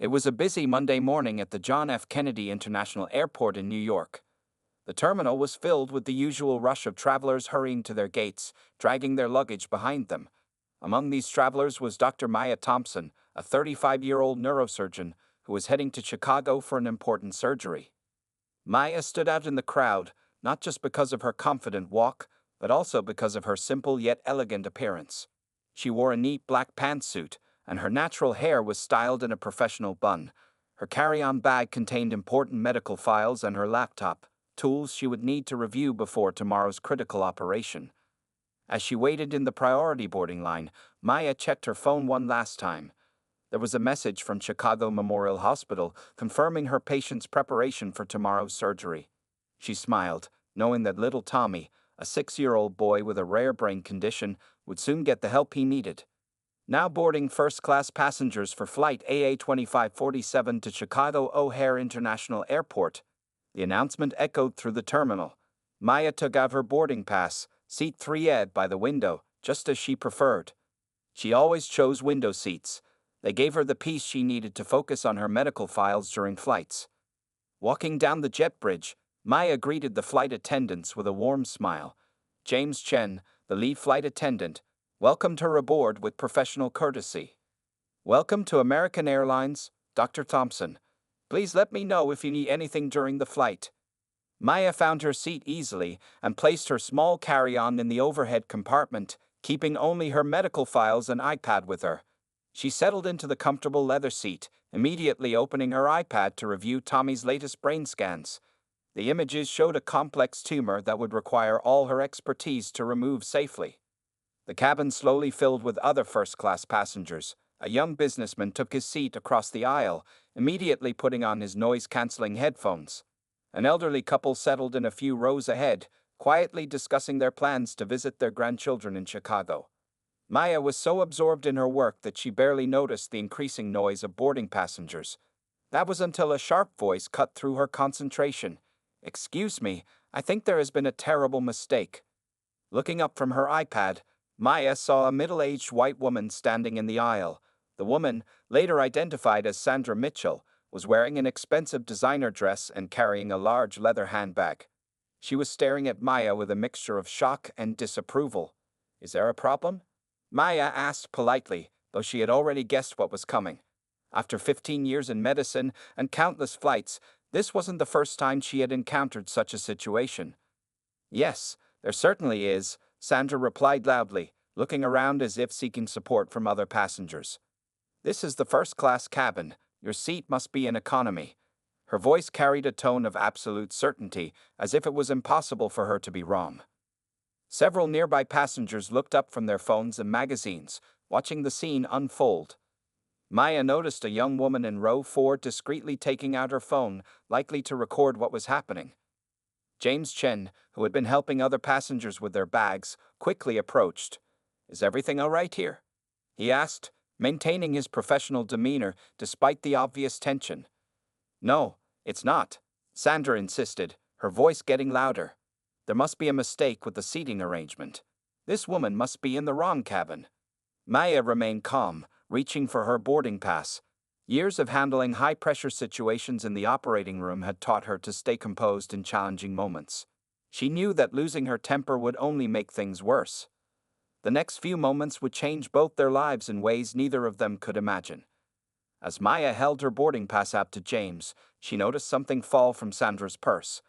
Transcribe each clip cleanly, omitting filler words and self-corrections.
It was a busy Monday morning at the John F. Kennedy International Airport in New York. The terminal was filled with the usual rush of travelers hurrying to their gates, dragging their luggage behind them. Among these travelers was Dr. Maya Thompson, a 35-year-old neurosurgeon who was heading to Chicago for an important surgery. Maya stood out in the crowd, not just because of her confident walk, but also because of her simple yet elegant appearance. She wore a neat black pantsuit, and her natural hair was styled in a professional bun. Her carry-on bag contained important medical files and her laptop, tools she would need to review before tomorrow's critical operation. As she waited in the priority boarding line, Maya checked her phone one last time. There was a message from Chicago Memorial Hospital confirming her patient's preparation for tomorrow's surgery. She smiled, knowing that little Tommy, a 6-year-old boy with a rare brain condition, would soon get the help he needed. Now boarding first-class passengers for flight AA2547 to Chicago O'Hare International Airport. The announcement echoed through the terminal. Maya took out her boarding pass, seat 3A by the window, just as she preferred. She always chose window seats. They gave her the peace she needed to focus on her medical files during flights. Walking down the jet bridge, Maya greeted the flight attendants with a warm smile. James Chen, the lead flight attendant, welcomed her aboard with professional courtesy. "Welcome to American Airlines, Dr. Thompson. Please let me know if you need anything during the flight." Maya found her seat easily and placed her small carry-on in the overhead compartment, keeping only her medical files and iPad with her. She settled into the comfortable leather seat, immediately opening her iPad to review Tommy's latest brain scans. The images showed a complex tumor that would require all her expertise to remove safely. The cabin slowly filled with other first-class passengers. A young businessman took his seat across the aisle, immediately putting on his noise-canceling headphones. An elderly couple settled in a few rows ahead, quietly discussing their plans to visit their grandchildren in Chicago. Maya was so absorbed in her work that she barely noticed the increasing noise of boarding passengers. That was until a sharp voice cut through her concentration. "Excuse me, I think there has been a terrible mistake." Looking up from her iPad, Maya saw a middle-aged white woman standing in the aisle. The woman, later identified as Sandra Mitchell, was wearing an expensive designer dress and carrying a large leather handbag. She was staring at Maya with a mixture of shock and disapproval. "Is there a problem?" Maya asked politely, though she had already guessed what was coming. After 15 years in medicine and countless flights, this wasn't the first time she had encountered such a situation. "Yes, there certainly is," Sandra replied loudly, looking around as if seeking support from other passengers. "This is the first-class cabin. Your seat must be in economy." Her voice carried a tone of absolute certainty, as if it was impossible for her to be wrong. Several nearby passengers looked up from their phones and magazines, watching the scene unfold. Maya noticed a young woman in row 4 discreetly taking out her phone, likely to record what was happening. James Chen, who had been helping other passengers with their bags, quickly approached. "Is everything all right here?" he asked, maintaining his professional demeanor despite the obvious tension. "No, it's not," Sandra insisted, her voice getting louder. "There must be a mistake with the seating arrangement. This woman must be in the wrong cabin." Maya remained calm, reaching for her boarding pass. Years of handling high-pressure situations in the operating room had taught her to stay composed in challenging moments. She knew that losing her temper would only make things worse. The next few moments would change both their lives in ways neither of them could imagine. As Maya held her boarding pass out to James, she noticed something fall from Sandra's purse.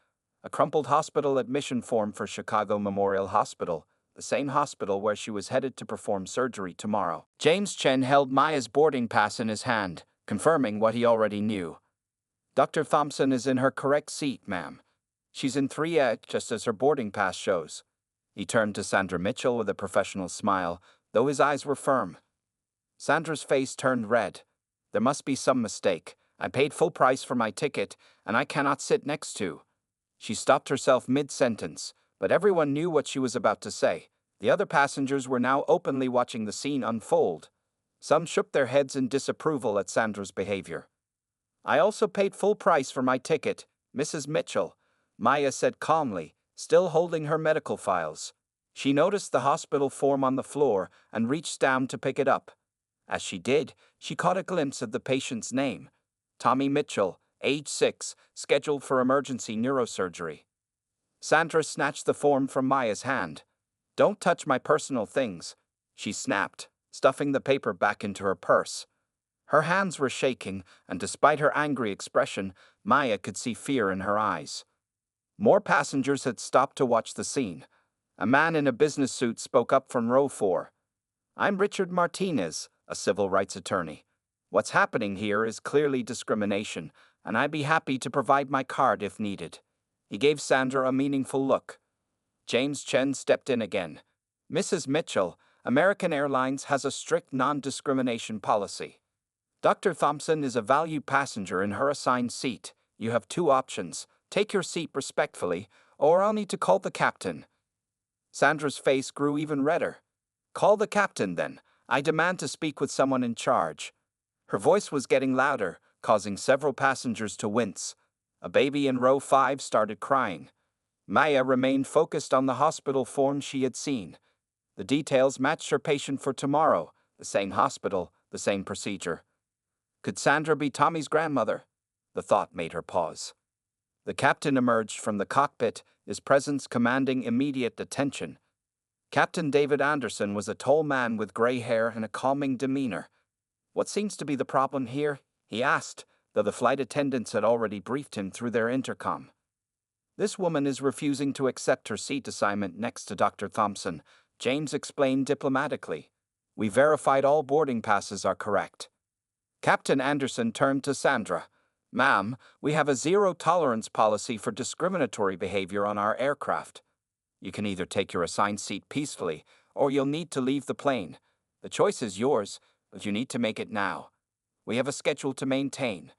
A crumpled hospital admission form for Chicago Memorial Hospital, the same hospital where she was headed to perform surgery tomorrow. James Chen held Maya's boarding pass in his hand, confirming what he already knew. "Dr. Thompson is in her correct seat, ma'am. She's in 3A, just as her boarding pass shows." He turned to Sandra Mitchell with a professional smile, though his eyes were firm. Sandra's face turned red. "There must be some mistake. I paid full price for my ticket, and I cannot sit next to." She stopped herself mid-sentence, but everyone knew what she was about to say. The other passengers were now openly watching the scene unfold. Some shook their heads in disapproval at Sandra's behavior. "I also paid full price for my ticket, Mrs. Mitchell," Maya said calmly, still holding her medical files. She noticed the hospital form on the floor and reached down to pick it up. As she did, she caught a glimpse of the patient's name, Tommy Mitchell, age 6, scheduled for emergency neurosurgery. Sandra snatched the form from Maya's hand. "Don't touch my personal things," she snapped, stuffing the paper back into her purse. Her hands were shaking, and despite her angry expression, Maya could see fear in her eyes. More passengers had stopped to watch the scene. A man in a business suit spoke up from row 4. "I'm Richard Martinez, a civil rights attorney. What's happening here is clearly discrimination, and I'd be happy to provide my card if needed." He gave Sandra a meaningful look. James Chen stepped in again. "Mrs. Mitchell, American Airlines has a strict non-discrimination policy. Dr. Thompson is a valued passenger in her assigned seat. You have 2 options. Take your seat respectfully, or I'll need to call the captain." Sandra's face grew even redder. "Call the captain, then. I demand to speak with someone in charge." Her voice was getting louder, causing several passengers to wince. A baby in row 5 started crying. Maya remained focused on the hospital form she had seen. The details matched her patient for tomorrow, the same hospital, the same procedure. Could Sandra be Tommy's grandmother? The thought made her pause. The captain emerged from the cockpit, his presence commanding immediate attention. Captain David Anderson was a tall man with gray hair and a calming demeanor. "What seems to be the problem here?" he asked, though the flight attendants had already briefed him through their intercom. "This woman is refusing to accept her seat assignment next to Dr. Thompson," James explained diplomatically. "We verified all boarding passes are correct." Captain Anderson turned to Sandra. "Ma'am, we have a zero-tolerance policy for discriminatory behavior on our aircraft. You can either take your assigned seat peacefully, or you'll need to leave the plane. The choice is yours, but you need to make it now. We have a schedule to maintain."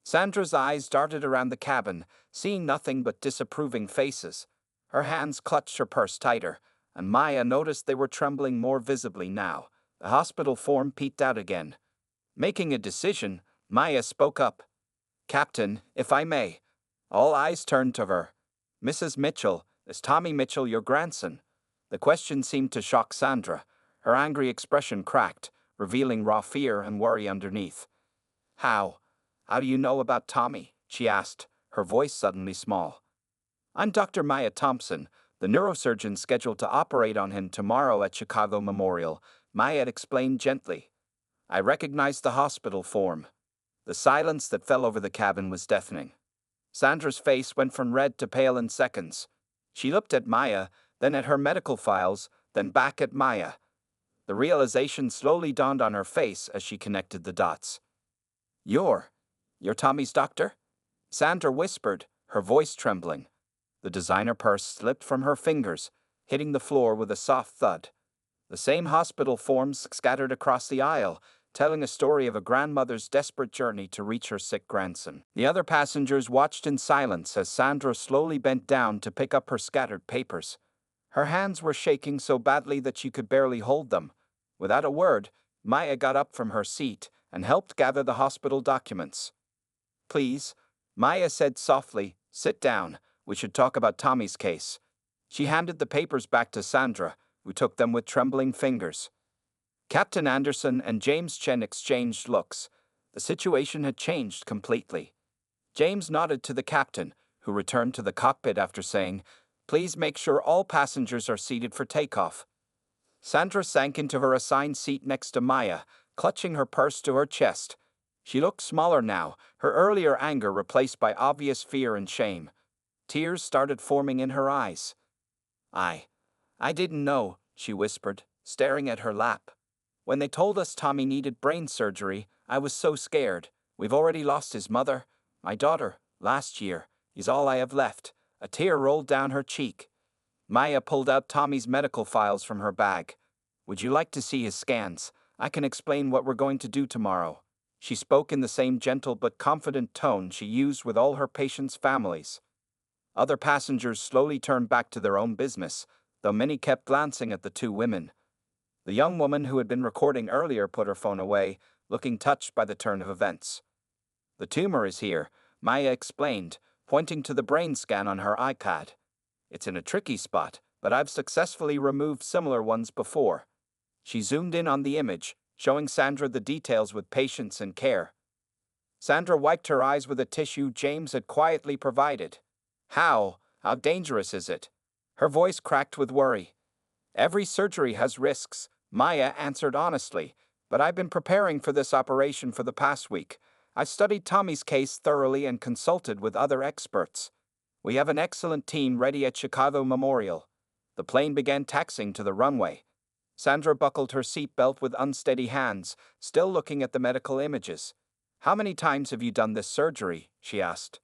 Sandra's eyes darted around the cabin, seeing nothing but disapproving faces. Her hands clutched her purse tighter, and Maya noticed they were trembling more visibly now. The hospital form peeked out again. Making a decision, Maya spoke up. "Captain, if I may." All eyes turned to her. "Mrs. Mitchell, is Tommy Mitchell your grandson?" The question seemed to shock Sandra. Her angry expression cracked, revealing raw fear and worry underneath. How do you know about Tommy?" she asked, her voice suddenly small. "I'm Dr. Maya Thompson, the neurosurgeon scheduled to operate on him tomorrow at Chicago Memorial," Maya explained gently. "I recognized the hospital form." The silence that fell over the cabin was deafening. Sandra's face went from red to pale in seconds. She looked at Maya, then at her medical files, then back at Maya. The realization slowly dawned on her face as she connected the dots. You're Tommy's doctor?" Sandra whispered, her voice trembling. The designer purse slipped from her fingers, hitting the floor with a soft thud. The same hospital forms scattered across the aisle, telling a story of a grandmother's desperate journey to reach her sick grandson. The other passengers watched in silence as Sandra slowly bent down to pick up her scattered papers. Her hands were shaking so badly that she could barely hold them. Without a word, Maya got up from her seat and helped gather the hospital documents. "Please," Maya said softly, "sit down. We should talk about Tommy's case." She handed the papers back to Sandra, who took them with trembling fingers. Captain Anderson and James Chen exchanged looks. The situation had changed completely. James nodded to the captain, who returned to the cockpit after saying, "Please make sure all passengers are seated for takeoff." Sandra sank into her assigned seat next to Maya, clutching her purse to her chest. She looked smaller now, her earlier anger replaced by obvious fear and shame. Tears started forming in her eyes. I didn't know," she whispered, staring at her lap. "When they told us Tommy needed brain surgery, I was so scared. We've already lost his mother, my daughter, last year. He's all I have left." A tear rolled down her cheek. Maya pulled out Tommy's medical files from her bag. "Would you like to see his scans? I can explain what we're going to do tomorrow." She spoke in the same gentle but confident tone she used with all her patients' families. Other passengers slowly turned back to their own business, though many kept glancing at the 2 women. The young woman who had been recording earlier put her phone away, looking touched by the turn of events. "The tumor is here," Maya explained, pointing to the brain scan on her iPad. "It's in a tricky spot, but I've successfully removed similar ones before." She zoomed in on the image, showing Sandra the details with patience and care. Sandra wiped her eyes with a tissue James had quietly provided. How dangerous is it? Her voice cracked with worry. Every surgery has risks, Maya answered honestly, but I've been preparing for this operation for the past week. I studied Tommy's case thoroughly and consulted with other experts. We have an excellent team ready at Chicago Memorial. The plane began taxiing to the runway. Sandra buckled her seatbelt with unsteady hands, still looking at the medical images. How many times have you done this surgery? She asked.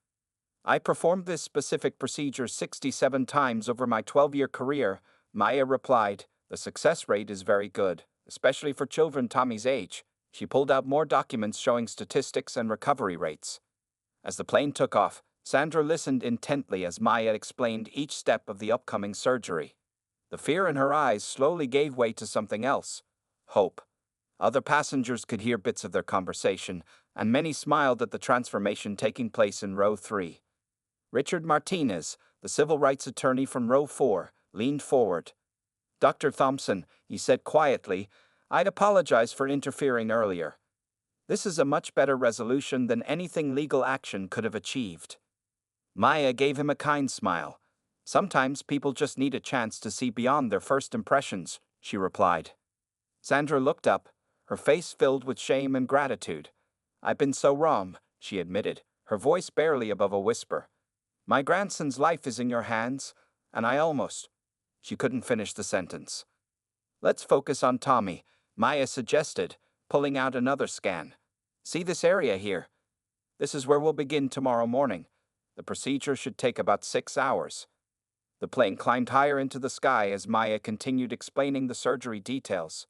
I performed this specific procedure 67 times over my 12-year career, Maya replied. The success rate is very good, especially for children Tommy's age. She pulled out more documents showing statistics and recovery rates. As the plane took off, Sandra listened intently as Maya explained each step of the upcoming surgery. The fear in her eyes slowly gave way to something else: hope. Other passengers could hear bits of their conversation, and many smiled at the transformation taking place in row 3. Richard Martinez, the civil rights attorney from row 4, leaned forward. Dr. Thompson, he said quietly, I'd apologize for interfering earlier. This is a much better resolution than anything legal action could have achieved. Maya gave him a kind smile. Sometimes people just need a chance to see beyond their first impressions, she replied. Sandra looked up, her face filled with shame and gratitude. I've been so wrong, she admitted, her voice barely above a whisper. My grandson's life is in your hands, and I almost... She couldn't finish the sentence. Let's focus on Tommy, Maya suggested, pulling out another scan. See this area here? This is where we'll begin tomorrow morning. The procedure should take about 6 hours. The plane climbed higher into the sky as Maya continued explaining the surgery details.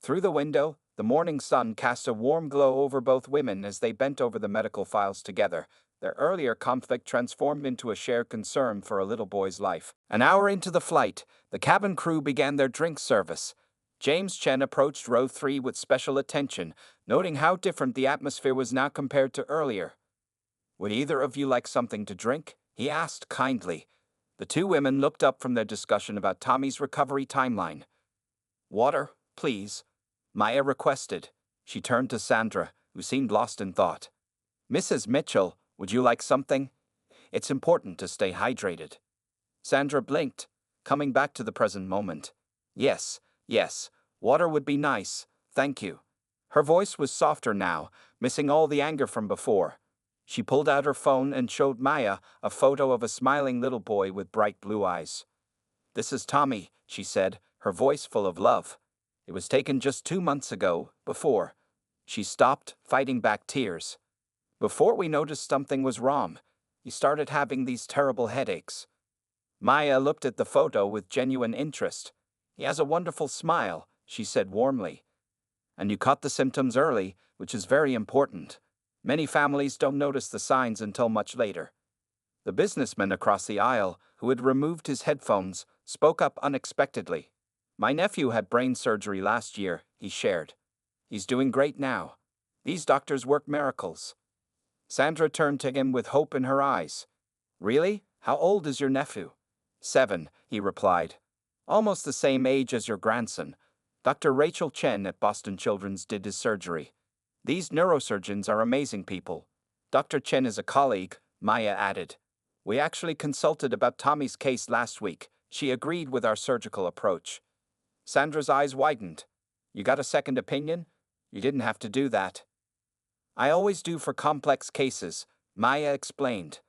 Through the window, the morning sun cast a warm glow over both women as they bent over the medical files together. Their earlier conflict transformed into a shared concern for a little boy's life. An hour into the flight, the cabin crew began their drink service. James Chen approached row 3 with special attention, noting how different the atmosphere was now compared to earlier. Would either of you like something to drink? He asked kindly. The two women looked up from their discussion about Tommy's recovery timeline. Water, please, Maya requested. She turned to Sandra, who seemed lost in thought. Mrs. Mitchell, would you like something? It's important to stay hydrated. Sandra blinked, coming back to the present moment. Yes, water would be nice, thank you. Her voice was softer now, missing all the anger from before. She pulled out her phone and showed Maya a photo of a smiling little boy with bright blue eyes. This is Tommy, she said, her voice full of love. It was taken just 2 months ago, before. She stopped, fighting back tears. Before we noticed something was wrong, he started having these terrible headaches. Maya looked at the photo with genuine interest. He has a wonderful smile, she said warmly. And you caught the symptoms early, which is very important. Many families don't notice the signs until much later. The businessman across the aisle, who had removed his headphones, spoke up unexpectedly. My nephew had brain surgery last year, he shared. He's doing great now. These doctors work miracles. Sandra turned to him with hope in her eyes. Really? How old is your nephew? 7, he replied. Almost the same age as your grandson. Dr. Rachel Chen at Boston Children's did his surgery. These neurosurgeons are amazing people. Dr. Chen is a colleague, Maya added. We actually consulted about Tommy's case last week. She agreed with our surgical approach. Sandra's eyes widened. You got a second opinion? You didn't have to do that. I always do for complex cases, Maya explained.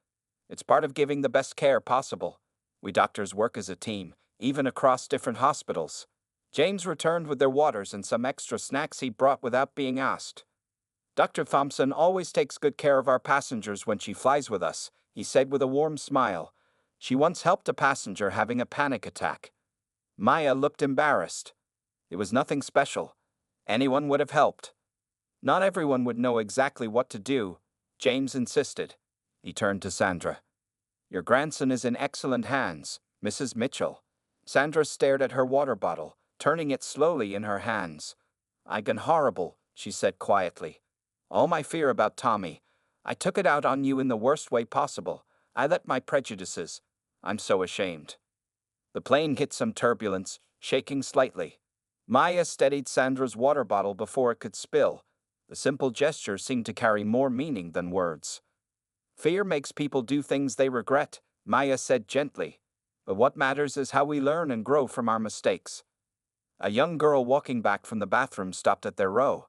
It's part of giving the best care possible. We doctors work as a team, even across different hospitals. James returned with their waters and some extra snacks he brought without being asked. Dr. Thompson always takes good care of our passengers when she flies with us, he said with a warm smile. She once helped a passenger having a panic attack. Maya looked embarrassed. It was nothing special. Anyone would have helped. Not everyone would know exactly what to do, James insisted. He turned to Sandra. Your grandson is in excellent hands, Mrs. Mitchell. Sandra stared at her water bottle, turning it slowly in her hands. I've been horrible, she said quietly. All my fear about Tommy. I took it out on you in the worst way possible. I let my prejudices. I'm so ashamed. The plane hit some turbulence, shaking slightly. Maya steadied Sandra's water bottle before it could spill. The simple gesture seemed to carry more meaning than words. Fear makes people do things they regret, Maya said gently. But what matters is how we learn and grow from our mistakes. A young girl walking back from the bathroom stopped at their row.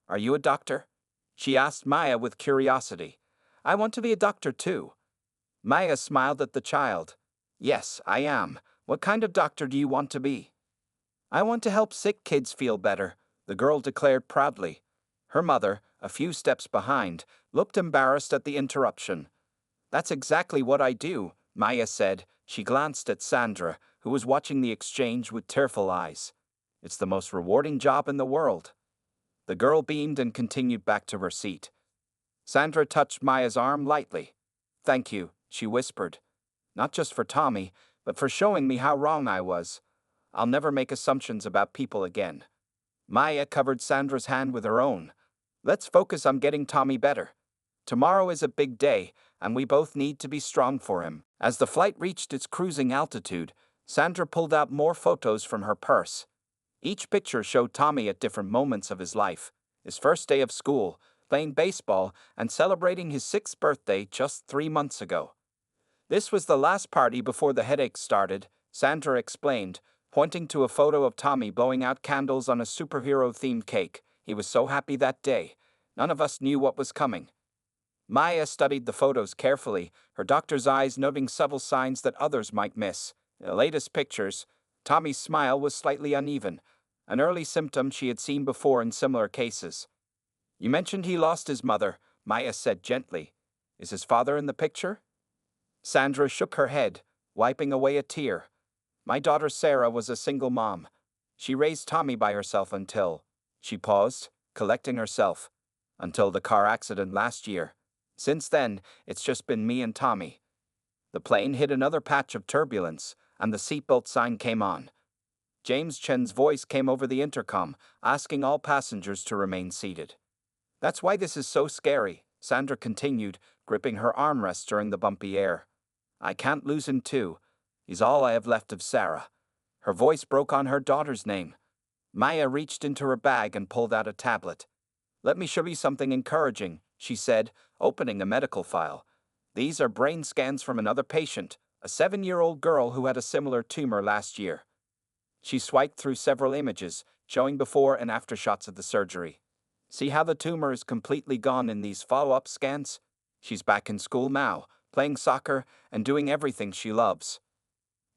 Are you a doctor? She asked Maya with curiosity. I want to be a doctor too. Maya smiled at the child. Yes, I am. What kind of doctor do you want to be? I want to help sick kids feel better, the girl declared proudly. Her mother, a few steps behind, looked embarrassed at the interruption. That's exactly what I do, Maya said. She glanced at Sandra, who was watching the exchange with tearful eyes. It's the most rewarding job in the world. The girl beamed and continued back to her seat. Sandra touched Maya's arm lightly. Thank you, she whispered. Not just for Tommy, but for showing me how wrong I was. I'll never make assumptions about people again. Maya covered Sandra's hand with her own. Let's focus on getting Tommy better. Tomorrow is a big day, and we both need to be strong for him. As the flight reached its cruising altitude, Sandra pulled out more photos from her purse. Each picture showed Tommy at different moments of his life. His first day of school, playing baseball, and celebrating his 6th birthday just 3 months ago. This was the last party before the headache started, Sandra explained, pointing to a photo of Tommy blowing out candles on a superhero-themed cake. He was so happy that day. None of us knew what was coming. Maya studied the photos carefully, her doctor's eyes noting subtle signs that others might miss. In the latest pictures, Tommy's smile was slightly uneven, an early symptom she had seen before in similar cases. You mentioned he lost his mother, Maya said gently. Is his father in the picture? Sandra shook her head, wiping away a tear. My daughter Sarah was a single mom. She raised Tommy by herself until... She paused, collecting herself. Until the car accident last year. Since then, it's just been me and Tommy. The plane hit another patch of turbulence, and the seatbelt sign came on. James Chen's voice came over the intercom, asking all passengers to remain seated. That's why this is so scary, Sandra continued, gripping her armrest during the bumpy air. I can't lose him too. He's all I have left of Sarah. Her voice broke on her daughter's name. Maya reached into her bag and pulled out a tablet. Let me show you something encouraging, she said, opening a medical file. These are brain scans from another patient, a 7-year-old girl who had a similar tumor last year. She swiped through several images, showing before and after shots of the surgery. See how the tumor is completely gone in these follow-up scans? She's back in school now, playing soccer and doing everything she loves.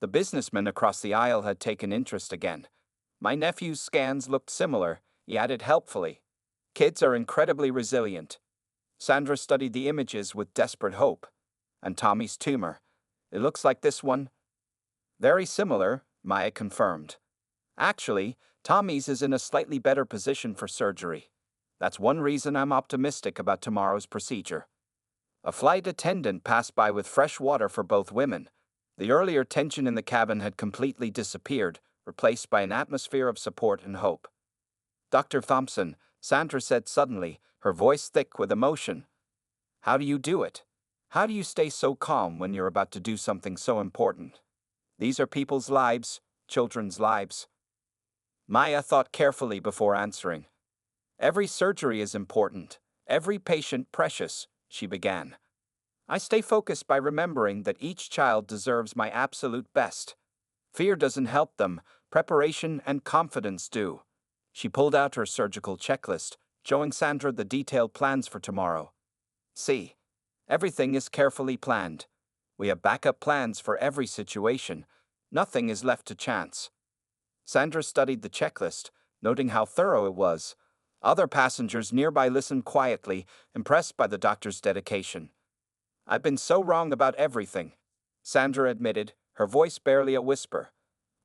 The businessman across the aisle had taken interest again. My nephew's scans looked similar, he added helpfully. Kids are incredibly resilient. Sandra studied the images with desperate hope. And Tommy's tumor. It looks like this one. Very similar, Maya confirmed. Actually, Tommy's is in a slightly better position for surgery. That's one reason I'm optimistic about tomorrow's procedure. A flight attendant passed by with fresh water for both women. The earlier tension in the cabin had completely disappeared, replaced by an atmosphere of support and hope. Dr. Thompson, Sandra said suddenly, her voice thick with emotion. How do you do it? How do you stay so calm when you're about to do something so important? These are people's lives, children's lives. Maya thought carefully before answering. Every surgery is important, every patient precious, she began. I stay focused by remembering that each child deserves my absolute best. Fear doesn't help them, preparation and confidence do. She pulled out her surgical checklist, showing Sandra the detailed plans for tomorrow. See, everything is carefully planned. We have backup plans for every situation. Nothing is left to chance. Sandra studied the checklist, noting how thorough it was. Other passengers nearby listened quietly, impressed by the doctor's dedication. I've been so wrong about everything, Sandra admitted, her voice barely a whisper.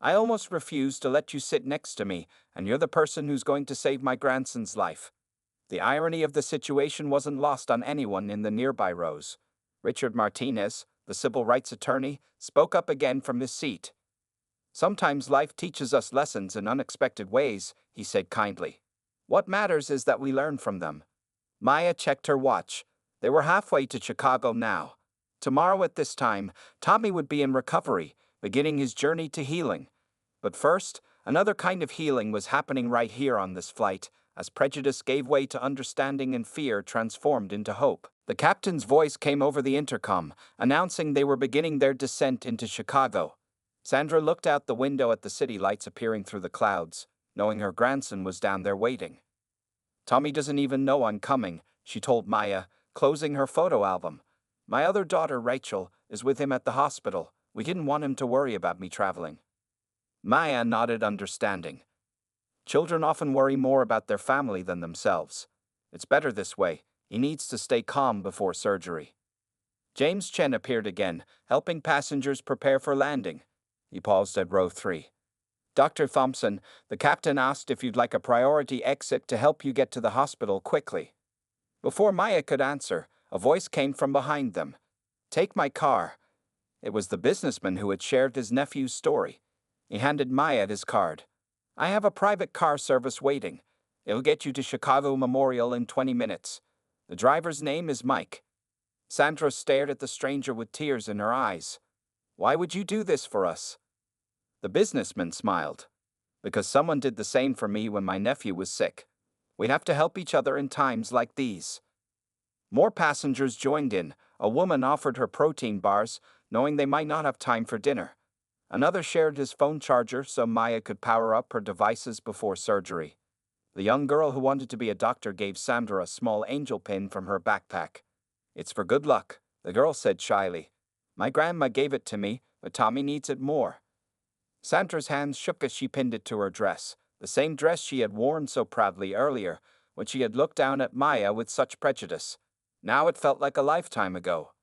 I almost refused to let you sit next to me, and you're the person who's going to save my grandson's life. The irony of the situation wasn't lost on anyone in the nearby rows. Richard Martinez, the civil rights attorney, spoke up again from his seat. Sometimes life teaches us lessons in unexpected ways, he said kindly. What matters is that we learn from them. Maya checked her watch. They were halfway to Chicago now. Tomorrow at this time, Tommy would be in recovery, beginning his journey to healing. But first, another kind of healing was happening right here on this flight, as prejudice gave way to understanding and fear transformed into hope. The captain's voice came over the intercom, announcing they were beginning their descent into Chicago. Sandra looked out the window at the city lights appearing through the clouds, knowing her grandson was down there waiting. "Tommy doesn't even know I'm coming," she told Maya, closing her photo album. "My other daughter, Rachel, is with him at the hospital. We didn't want him to worry about me traveling." Maya nodded understanding. Children often worry more about their family than themselves. It's better this way. He needs to stay calm before surgery. James Chen appeared again, helping passengers prepare for landing. He paused at row 3. "Dr. Thompson, the captain asked if you'd like a priority exit to help you get to the hospital quickly." Before Maya could answer, a voice came from behind them. "Take my car." It was the businessman who had shared his nephew's story. He handed Maya his card. "I have a private car service waiting. It'll get you to Chicago Memorial in 20 minutes. The driver's name is Mike." Sandra stared at the stranger with tears in her eyes. "Why would you do this for us?" The businessman smiled. "Because someone did the same for me when my nephew was sick. We have to help each other in times like these." More passengers joined in. A woman offered her protein bars, knowing they might not have time for dinner. Another shared his phone charger so Maya could power up her devices before surgery. The young girl who wanted to be a doctor gave Sandra a small angel pin from her backpack. "It's for good luck," the girl said shyly. "My grandma gave it to me, but Tommy needs it more." Sandra's hands shook as she pinned it to her dress, the same dress she had worn so proudly earlier, when she had looked down at Maya with such prejudice. Now it felt like a lifetime ago.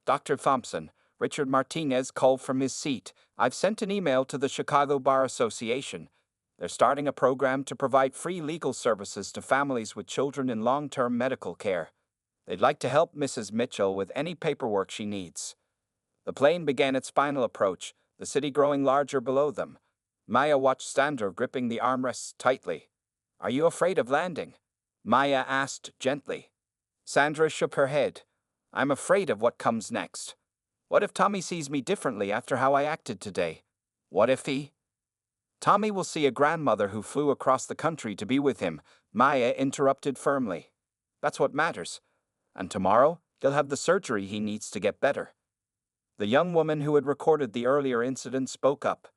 "Dr. Thompson," Richard Martinez called from his seat, "I've sent an email to the Chicago Bar Association. They're starting a program to provide free legal services to families with children in long-term medical care. They'd like to help Mrs. Mitchell with any paperwork she needs." The plane began its final approach, the city growing larger below them. Maya watched Sandra gripping the armrests tightly. "Are you afraid of landing?" Maya asked gently. Sandra shook her head. "I'm afraid of what comes next. What if Tommy sees me differently after how I acted today? What if he—" "Tommy will see a grandmother who flew across the country to be with him," Maya interrupted firmly. "That's what matters. And tomorrow, he'll have the surgery he needs to get better." The young woman who had recorded the earlier incident spoke up.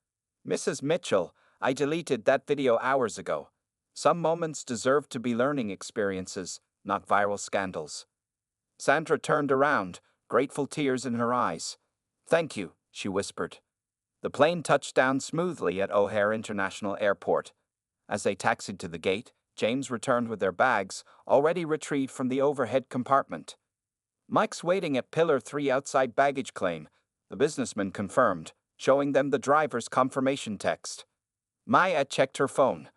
"Mrs. Mitchell, I deleted that video hours ago. Some moments deserve to be learning experiences, not viral scandals." Sandra turned around, grateful tears in her eyes. "Thank you," she whispered. The plane touched down smoothly at O'Hare International Airport. As they taxied to the gate, James returned with their bags, already retrieved from the overhead compartment. "Mike's waiting at Pillar 3 outside baggage claim," the businessman confirmed, showing them the driver's confirmation text. Maya checked her phone.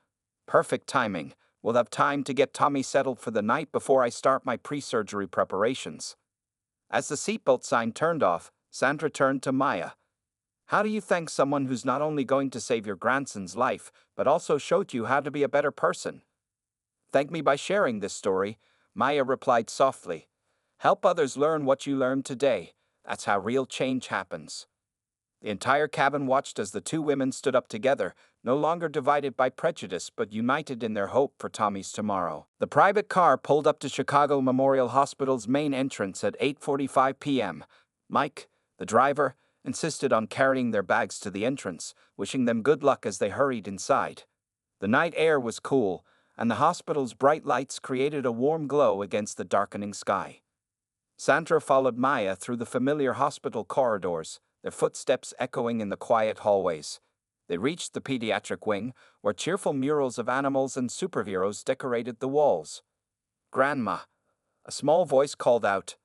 "Perfect timing. We'll have time to get Tommy settled for the night before I start my pre-surgery preparations." As the seatbelt sign turned off, Sandra turned to Maya. "How do you thank someone who's not only going to save your grandson's life, but also showed you how to be a better person?" "Thank me by sharing this story," Maya replied softly. "Help others learn what you learned today. That's how real change happens." The entire cabin watched as the two women stood up together, no longer divided by prejudice but united in their hope for Tommy's tomorrow. The private car pulled up to Chicago Memorial Hospital's main entrance at 8:45 p.m. Mike, the driver, insisted on carrying their bags to the entrance, wishing them good luck as they hurried inside. The night air was cool, and the hospital's bright lights created a warm glow against the darkening sky. Sandra followed Maya through the familiar hospital corridors, their footsteps echoing in the quiet hallways. They reached the pediatric wing, where cheerful murals of animals and superheroes decorated the walls. "Grandma," a small voice called out.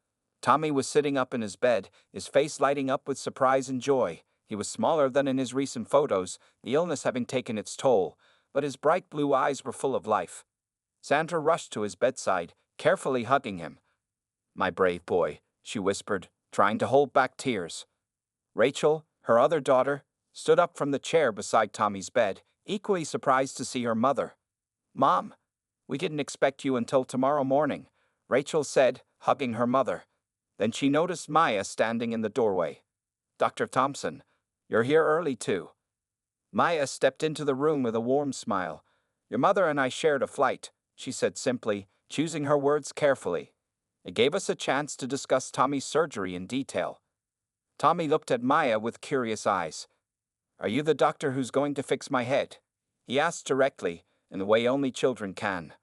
Tommy was sitting up in his bed, his face lighting up with surprise and joy. He was smaller than in his recent photos, the illness having taken its toll, but his bright blue eyes were full of life. Sandra rushed to his bedside, carefully hugging him. "My brave boy," she whispered, trying to hold back tears. Rachel, her other daughter, stood up from the chair beside Tommy's bed, equally surprised to see her mother. "Mom, we didn't expect you until tomorrow morning," Rachel said, hugging her mother. Then she noticed Maya standing in the doorway. "Dr. Thompson, you're here early too." Maya stepped into the room with a warm smile. "Your mother and I shared a flight. she said simply, choosing her words carefully. It gave us a chance to discuss Tommy's surgery in detail. Tommy looked at Maya with curious eyes. Are you the doctor who's going to fix my head? He asked directly, in the way only children can.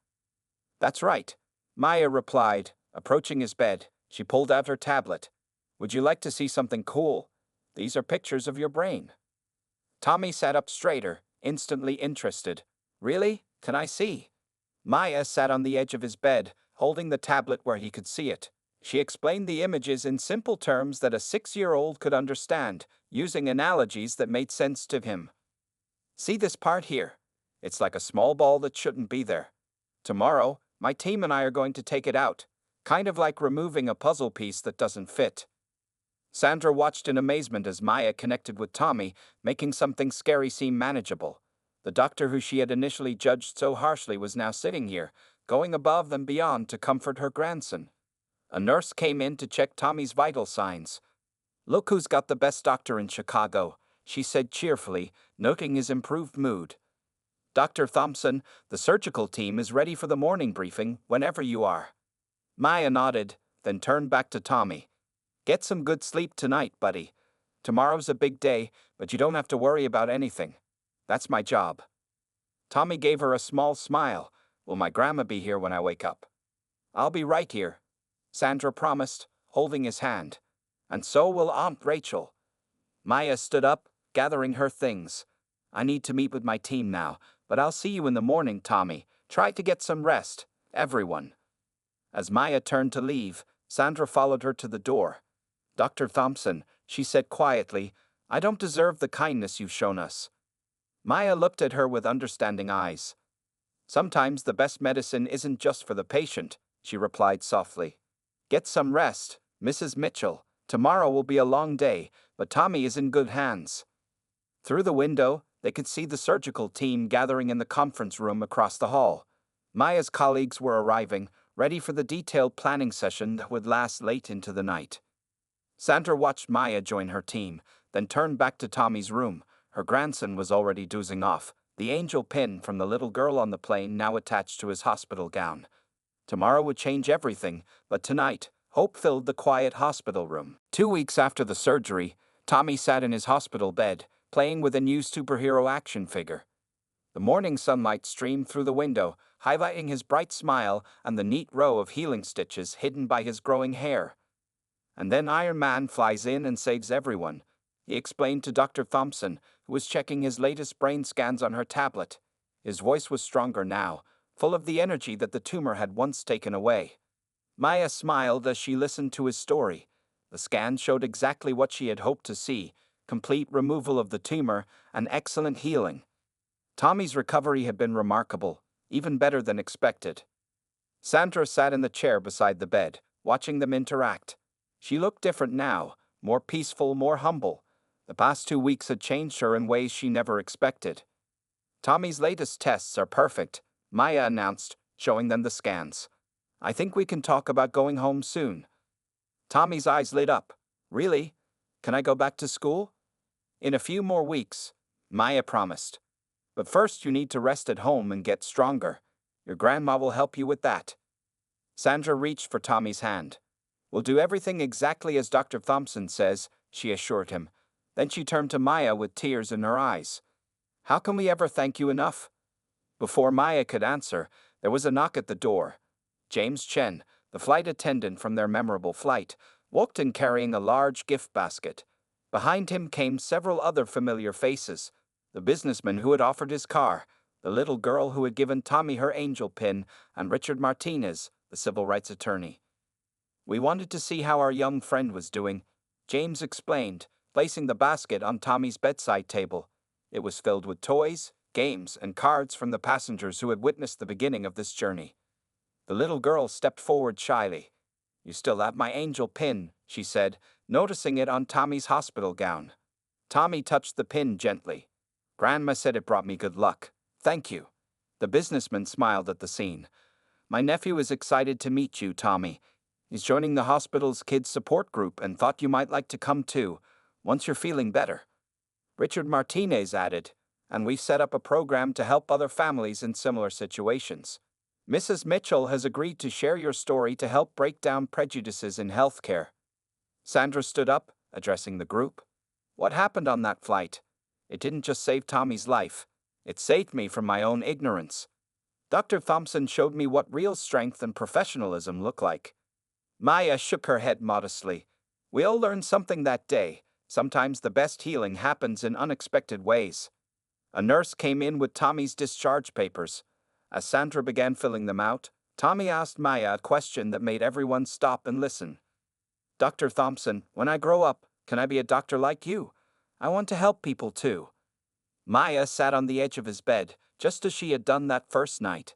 That's right, Maya replied, approaching his bed. She pulled out her tablet. Would you like to see something cool? These are pictures of your brain. Tommy sat up straighter, instantly interested. Really? Can I see? Maya sat on the edge of his bed, holding the tablet where he could see it. She explained the images in simple terms that a 6-year-old could understand, using analogies that made sense to him. See this part here? It's like a small ball that shouldn't be there. Tomorrow, my team and I are going to take it out, kind of like removing a puzzle piece that doesn't fit. Sandra watched in amazement as Maya connected with Tommy, making something scary seem manageable. The doctor who she had initially judged so harshly was now sitting here, going above and beyond to comfort her grandson. A nurse came in to check Tommy's vital signs. Look who's got the best doctor in Chicago, she said cheerfully, noting his improved mood. Dr. Thompson, the surgical team is ready for the morning briefing whenever you are. Maya nodded, then turned back to Tommy. Get some good sleep tonight, buddy. Tomorrow's a big day, but you don't have to worry about anything. That's my job. Tommy gave her a small smile. Will my grandma be here when I wake up? I'll be right here, Sandra promised, holding his hand. And so will Aunt Rachel. Maya stood up, gathering her things. I need to meet with my team now, but I'll see you in the morning, Tommy. Try to get some rest, everyone. As Maya turned to leave, Sandra followed her to the door. Dr. Thompson, she said quietly, I don't deserve the kindness you've shown us. Maya looked at her with understanding eyes. Sometimes the best medicine isn't just for the patient, she replied softly. Get some rest, Mrs. Mitchell. Tomorrow will be a long day, but Tommy is in good hands. Through the window, they could see the surgical team gathering in the conference room across the hall. Maya's colleagues were arriving, ready for the detailed planning session that would last late into the night. Sandra watched Maya join her team, then turned back to Tommy's room. Her grandson was already dozing off, the angel pin from the little girl on the plane now attached to his hospital gown. Tomorrow would change everything, but tonight, hope filled the quiet hospital room. 2 weeks after the surgery, Tommy sat in his hospital bed, playing with a new superhero action figure. The morning sunlight streamed through the window, highlighting his bright smile and the neat row of healing stitches hidden by his growing hair. And then Iron Man flies in and saves everyone, he explained to Dr. Thompson, who was checking his latest brain scans on her tablet. His voice was stronger now, full of the energy that the tumor had once taken away. Maya smiled as she listened to his story. The scans showed exactly what she had hoped to see, complete removal of the tumor and excellent healing. Tommy's recovery had been remarkable, even better than expected. Sandra sat in the chair beside the bed, watching them interact. She looked different now, more peaceful, more humble. The past 2 weeks had changed her in ways she never expected. Tommy's latest tests are perfect, Maya announced, showing them the scans. I think we can talk about going home soon. Tommy's eyes lit up. Really? Can I go back to school? In a few more weeks, Maya promised. But first you need to rest at home and get stronger. Your grandma will help you with that. Sandra reached for Tommy's hand. We'll do everything exactly as Dr. Thompson says, she assured him. Then she turned to Maya with tears in her eyes. How can we ever thank you enough? Before Maya could answer, there was a knock at the door. James Chen, the flight attendant from their memorable flight, walked in carrying a large gift basket. Behind him came several other familiar faces. The businessman who had offered his car, the little girl who had given Tommy her angel pin, and Richard Martinez, the civil rights attorney. We wanted to see how our young friend was doing, James explained, placing the basket on Tommy's bedside table. It was filled with toys, games, and cards from the passengers who had witnessed the beginning of this journey. The little girl stepped forward shyly. You still have my angel pin, she said, noticing it on Tommy's hospital gown. Tommy touched the pin gently. Grandma said it brought me good luck. Thank you. The businessman smiled at the scene. My nephew is excited to meet you, Tommy. He's joining the hospital's kids support group and thought you might like to come too, once you're feeling better. Richard Martinez added, and we've set up a program to help other families in similar situations. Mrs. Mitchell has agreed to share your story to help break down prejudices in healthcare. Sandra stood up, addressing the group. What happened on that flight? It didn't just save Tommy's life. It saved me from my own ignorance. Dr. Thompson showed me what real strength and professionalism look like. Maya shook her head modestly. We all learned something that day. Sometimes the best healing happens in unexpected ways. A nurse came in with Tommy's discharge papers. As Sandra began filling them out, Tommy asked Maya a question that made everyone stop and listen. Dr. Thompson, when I grow up, can I be a doctor like you? I want to help people too. Maya sat on the edge of his bed, just as she had done that first night.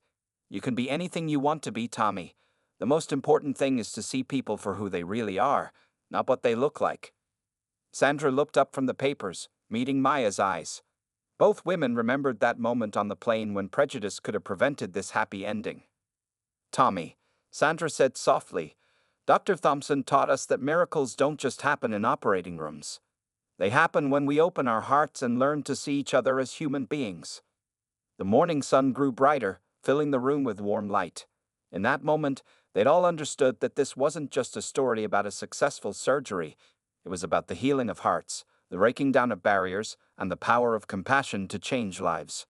You can be anything you want to be, Tommy. The most important thing is to see people for who they really are, not what they look like. Sandra looked up from the papers, meeting Maya's eyes. Both women remembered that moment on the plane when prejudice could have prevented this happy ending. Tommy, Sandra said softly, Dr. Thompson taught us that miracles don't just happen in operating rooms. They happen when we open our hearts and learn to see each other as human beings. The morning sun grew brighter, filling the room with warm light. In that moment, they'd all understood that this wasn't just a story about a successful surgery. It was about the healing of hearts, the breaking down of barriers, and the power of compassion to change lives.